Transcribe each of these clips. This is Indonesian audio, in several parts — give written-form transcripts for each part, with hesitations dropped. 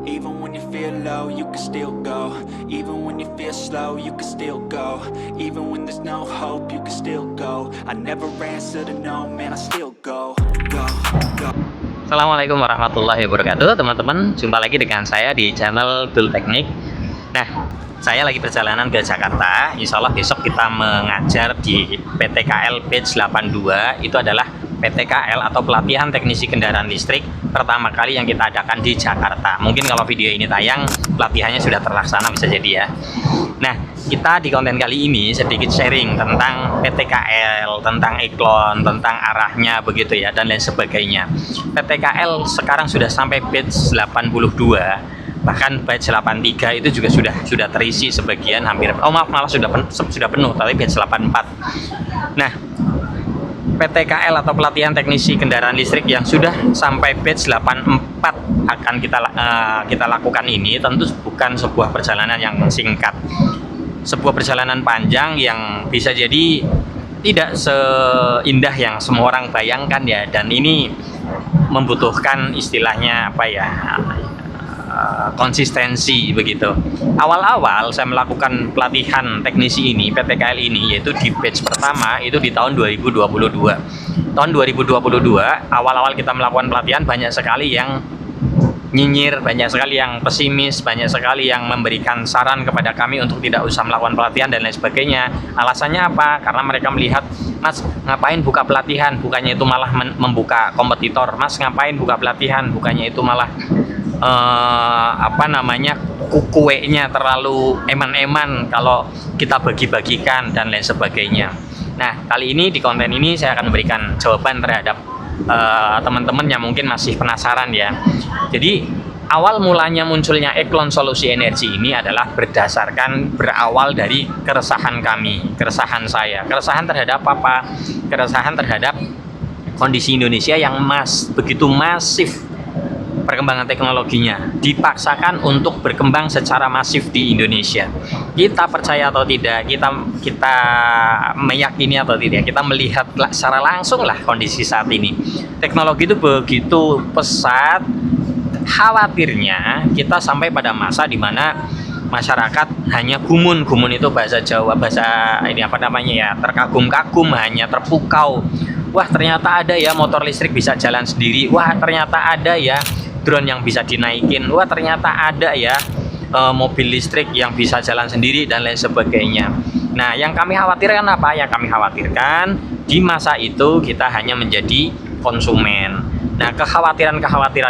Even when you feel low, you can still go. Even when you feel slow, you can still go. Even when there's no hope, you can still go. I never answer to no, man, I still go. Go, go. Assalamualaikum warahmatullahi wabarakatuh, teman-teman. Jumpa lagi dengan saya di channel Tool Teknik. Nah, saya lagi perjalanan ke Jakarta. Insya Allah besok kita mengajar di PTKL Batch 82. Itu adalah PTKL atau pelatihan teknisi kendaraan listrik pertama kali yang kita adakan di Jakarta. Mungkin kalau video ini tayang, pelatihannya sudah terlaksana, bisa jadi ya. Nah, kita di konten kali ini sedikit sharing tentang PTKL, tentang eklon, tentang arahnya begitu ya, dan lain sebagainya. PTKL sekarang sudah sampai batch 82, bahkan batch 83 itu juga sudah terisi sebagian, hampir, oh maaf, malah sudah penuh, tapi batch 84. Nah, PTKL atau pelatihan teknisi kendaraan listrik yang sudah sampai batch 84 akan kita lakukan ini tentu bukan sebuah perjalanan yang singkat, sebuah perjalanan panjang yang bisa jadi tidak seindah yang semua orang bayangkan ya, dan ini membutuhkan istilahnya apa ya, konsistensi begitu. Awal-awal saya melakukan pelatihan teknisi ini, PTKL ini, yaitu di batch pertama itu di tahun 2022. Tahun 2022 awal-awal kita melakukan pelatihan, banyak sekali yang nyinyir, banyak sekali yang pesimis, banyak sekali yang memberikan saran kepada kami untuk tidak usah melakukan pelatihan dan lain sebagainya. Alasannya apa? Karena mereka melihat, Mas, ngapain buka pelatihan, bukannya itu malah membuka kompetitor. Mas, ngapain buka pelatihan, bukannya itu malah kuenya terlalu eman-eman kalau kita bagi-bagikan dan lain sebagainya. Nah, kali ini di konten ini saya akan memberikan jawaban terhadap teman-teman yang mungkin masih penasaran ya. Jadi awal mulanya munculnya Eklon Solusi Energi ini adalah berawal dari keresahan kami, keresahan saya, keresahan terhadap apa? Keresahan terhadap kondisi Indonesia yang begitu masif perkembangan teknologinya, dipaksakan untuk berkembang secara masif di Indonesia. Kita percaya atau tidak, kita meyakini atau tidak, kita melihat secara langsung lah kondisi saat ini. Teknologi itu begitu pesat, khawatirnya kita sampai pada masa di mana masyarakat hanya gumun itu bahasa Jawa, bahasa ini apa namanya ya, terkagum-kagum, hanya terpukau. Wah, ternyata ada ya motor listrik bisa jalan sendiri. Wah, ternyata ada ya drone yang bisa dinaikin. Wah, ternyata ada ya mobil listrik yang bisa jalan sendiri dan lain sebagainya. Nah, yang kami khawatirkan apa? Yang kami khawatirkan di masa itu kita hanya menjadi konsumen. Nah, kekhawatiran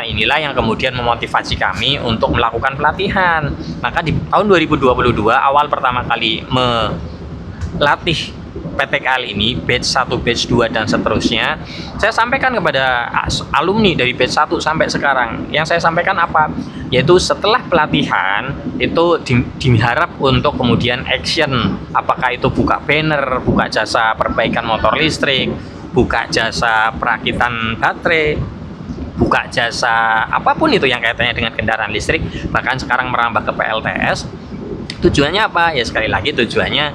inilah yang kemudian memotivasi kami untuk melakukan pelatihan. Maka di tahun 2022 awal pertama kali melatih PTKL ini, batch 1, batch 2 dan seterusnya, saya sampaikan kepada alumni dari batch 1 sampai sekarang. Yang saya sampaikan apa? Yaitu setelah pelatihan itu diharap untuk kemudian action, apakah itu buka banner, buka jasa perbaikan motor listrik, buka jasa perakitan baterai, buka jasa apapun itu yang kaitannya dengan kendaraan listrik, bahkan sekarang merambah ke PLTS. Tujuannya apa? Ya sekali lagi tujuannya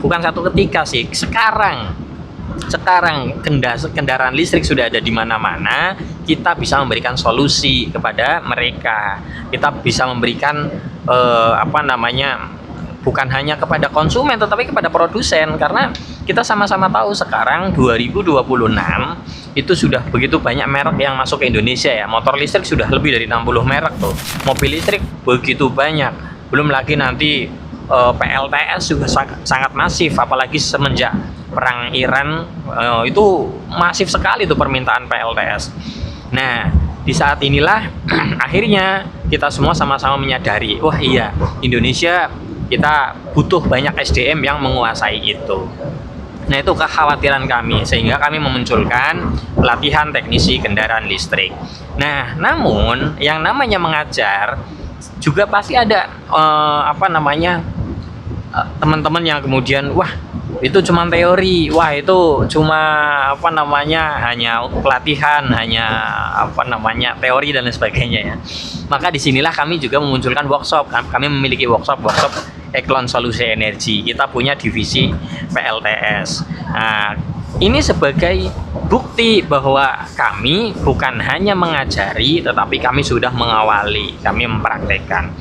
bukan satu ketika sih, sekarang kendaraan listrik sudah ada di mana-mana, kita bisa memberikan solusi kepada mereka. Kita bisa memberikan bukan hanya kepada konsumen tetapi kepada produsen, karena kita sama-sama tahu sekarang 2026 itu sudah begitu banyak merek yang masuk ke Indonesia ya. Motor listrik sudah lebih dari 60 merek tuh. Mobil listrik begitu banyak. Belum lagi nanti PLTS juga sangat masif, apalagi semenjak perang Iran itu masif sekali tuh permintaan PLTS. Nah, di saat inilah akhirnya kita semua sama-sama menyadari, wah iya, Indonesia kita butuh banyak SDM yang menguasai itu. Nah, itu kekhawatiran kami, sehingga kami memunculkan pelatihan teknisi kendaraan listrik. Nah, namun yang namanya mengajar juga pasti ada teman-teman yang kemudian, wah itu cuma teori, wah itu cuma hanya pelatihan, hanya teori dan lain sebagainya ya. Maka disinilah kami juga memunculkan workshop. Kami memiliki workshop Eklon Solusi Energi. Kita punya divisi PLTS. Nah, ini sebagai bukti bahwa kami bukan hanya mengajari, tetapi kami sudah mengawali, kami mempraktekkan.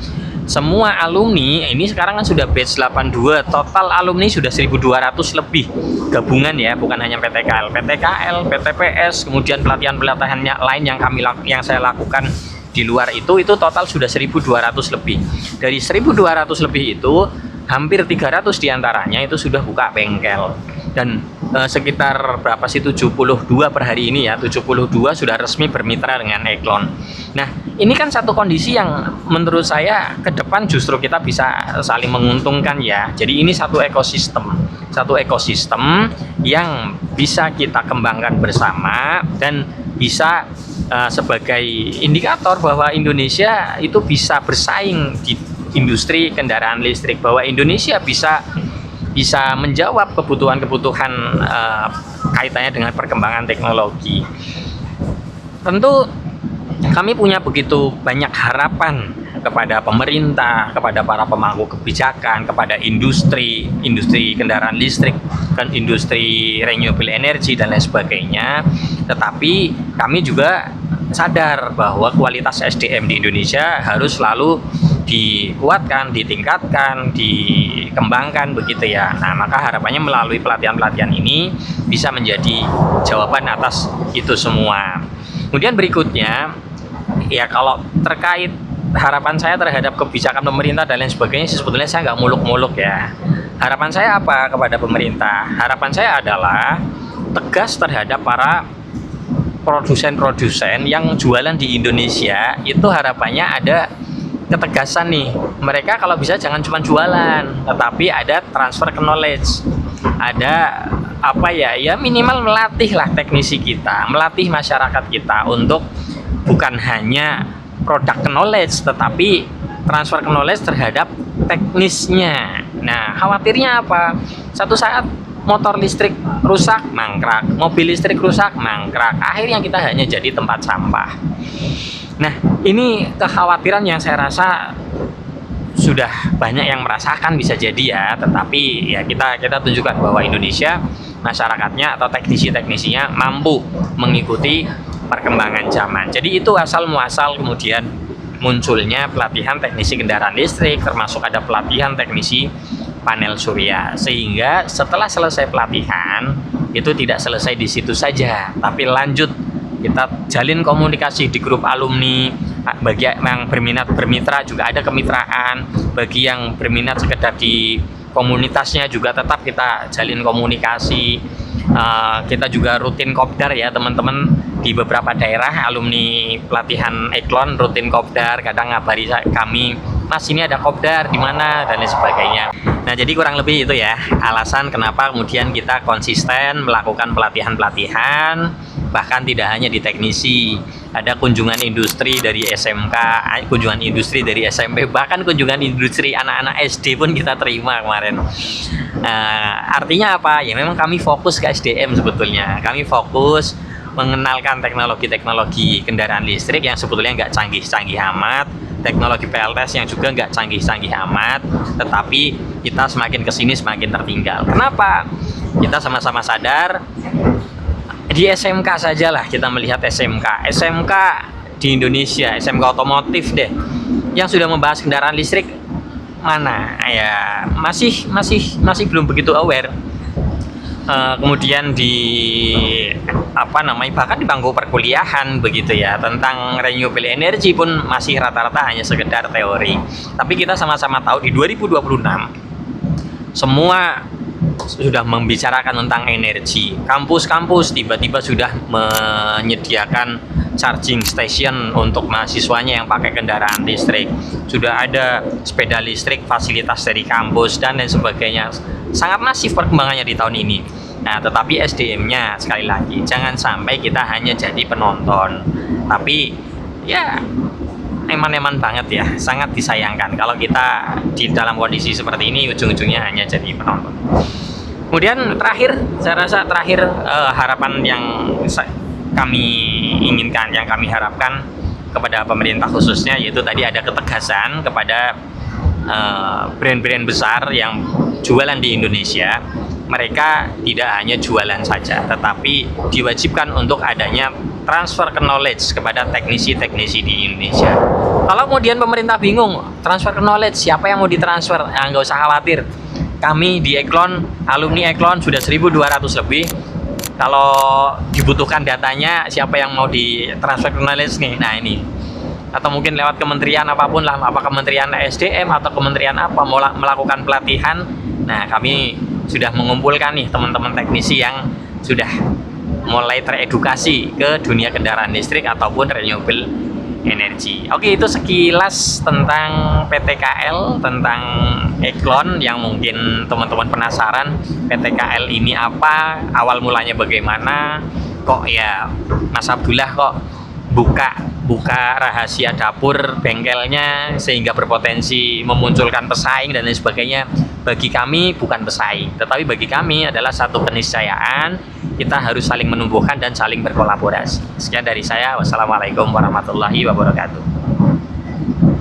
Semua alumni ini sekarang kan sudah batch 82, total alumni sudah 1.200 lebih gabungan ya, bukan hanya PTKL, PTPS, kemudian pelatihan-pelatihan lain yang saya lakukan di luar itu total sudah 1.200 lebih. Dari 1.200 lebih itu hampir 300 diantaranya itu sudah buka bengkel, dan sekitar berapa sih, 72 per hari ini ya, 72 sudah resmi bermitra dengan Eklon. Nah, ini kan satu kondisi yang menurut saya ke depan justru kita bisa saling menguntungkan ya. Jadi ini satu ekosistem yang bisa kita kembangkan bersama dan bisa sebagai indikator bahwa Indonesia itu bisa bersaing di industri kendaraan listrik, bahwa Indonesia bisa menjawab kebutuhan kaitannya dengan perkembangan teknologi. Tentu kami punya begitu banyak harapan kepada pemerintah, kepada para pemangku kebijakan, kepada industri kendaraan listrik, dan industri renewable energy dan lain sebagainya. Tetapi kami juga sadar bahwa kualitas SDM di Indonesia harus selalu dikuatkan, ditingkatkan, dikembangkan begitu ya. Nah, maka harapannya melalui pelatihan-pelatihan ini bisa menjadi jawaban atas itu semua. Kemudian berikutnya, ya kalau terkait harapan saya terhadap kebijakan pemerintah dan lain sebagainya, sebetulnya saya nggak muluk-muluk ya. Harapan saya apa kepada pemerintah? Harapan saya adalah tegas terhadap para produsen-produsen yang jualan di Indonesia. Itu harapannya ada ketegasan nih, mereka kalau bisa jangan cuma jualan, tetapi ada transfer knowledge, ada ya minimal melatih lah teknisi kita, melatih masyarakat kita untuk bukan hanya product knowledge, tetapi transfer knowledge terhadap teknisnya. Nah, khawatirnya apa? Satu saat motor listrik rusak, mangkrak, mobil listrik rusak, mangkrak, akhirnya kita hanya jadi tempat sampah. Nah, ini kekhawatiran yang saya rasa sudah banyak yang merasakan, bisa jadi ya, tetapi ya kita tunjukkan bahwa Indonesia, masyarakatnya atau teknisi-teknisinya mampu mengikuti perkembangan zaman. Jadi itu asal muasal kemudian munculnya pelatihan teknisi kendaraan listrik, termasuk ada pelatihan teknisi panel surya, sehingga setelah selesai pelatihan itu tidak selesai di situ saja, tapi lanjut kita jalin komunikasi di grup alumni. Bagi yang berminat bermitra juga ada kemitraan, bagi yang berminat sekedar di komunitasnya juga tetap kita jalin komunikasi. Kita juga rutin kopdar ya teman-teman, di beberapa daerah alumni pelatihan Eklon rutin kopdar, kadang ngabari kami, Mas ini ada kopdar di mana dan lain sebagainya. Nah, jadi kurang lebih itu ya alasan kenapa kemudian kita konsisten melakukan pelatihan-pelatihan, bahkan tidak hanya di teknisi, ada kunjungan industri dari SMK, kunjungan industri dari SMP, bahkan kunjungan industri anak-anak SD pun kita terima kemarin. Artinya apa? Ya memang kami fokus ke SDM sebetulnya, kami fokus mengenalkan teknologi-teknologi kendaraan listrik yang sebetulnya nggak canggih-canggih amat, teknologi PLTS yang juga nggak canggih-canggih amat, tetapi kita semakin kesini semakin tertinggal. Kenapa? Kita sama-sama sadar, di SMK sajalah kita melihat SMK di Indonesia, SMK otomotif deh, yang sudah membahas kendaraan listrik mana ya masih belum begitu aware. Kemudian bahkan di bangku perkuliahan begitu ya, tentang renewable energy pun masih rata-rata hanya sekedar teori. Tapi kita sama-sama tahu di 2026 semua sudah membicarakan tentang energi. Kampus-kampus tiba-tiba sudah menyediakan charging station untuk mahasiswanya yang pakai kendaraan listrik. Sudah ada sepeda listrik fasilitas dari kampus dan lain sebagainya. Sangat masif perkembangannya di tahun ini. Nah, tetapi SDM-nya sekali lagi jangan sampai kita hanya jadi penonton. Tapi ya eman-eman banget ya, sangat disayangkan kalau kita di dalam kondisi seperti ini ujung-ujungnya hanya jadi penonton. Kemudian terakhir harapan yang kami inginkan, yang kami harapkan kepada pemerintah khususnya, yaitu tadi ada ketegasan kepada brand-brand besar yang jualan di Indonesia, mereka tidak hanya jualan saja, tetapi diwajibkan untuk adanya transfer knowledge kepada teknisi-teknisi di Indonesia. Kalau kemudian pemerintah bingung transfer knowledge, siapa yang mau ditransfer? Nggak usah khawatir. Kami di Eklon, alumni Eklon sudah 1.200 lebih. Kalau dibutuhkan datanya, siapa yang mau ditransfer knowledge nih? Nah ini. Atau mungkin lewat kementerian apapun lah, apa kementerian SDM atau kementerian apa mau melakukan pelatihan. Nah kami sudah mengumpulkan nih teman-teman teknisi yang sudah mulai teredukasi ke dunia kendaraan listrik ataupun renewable energy. Oke, itu sekilas tentang PTKL, tentang Eklon yang mungkin teman-teman penasaran PTKL ini apa, awal mulanya bagaimana, kok ya Mas Abdullah kok buka rahasia dapur bengkelnya sehingga berpotensi memunculkan pesaing dan lain sebagainya. Bagi kami bukan pesaing, tetapi bagi kami adalah satu keniscayaan. Kita harus saling menumbuhkan dan saling berkolaborasi. Sekian dari saya. Wassalamualaikum warahmatullahi wabarakatuh.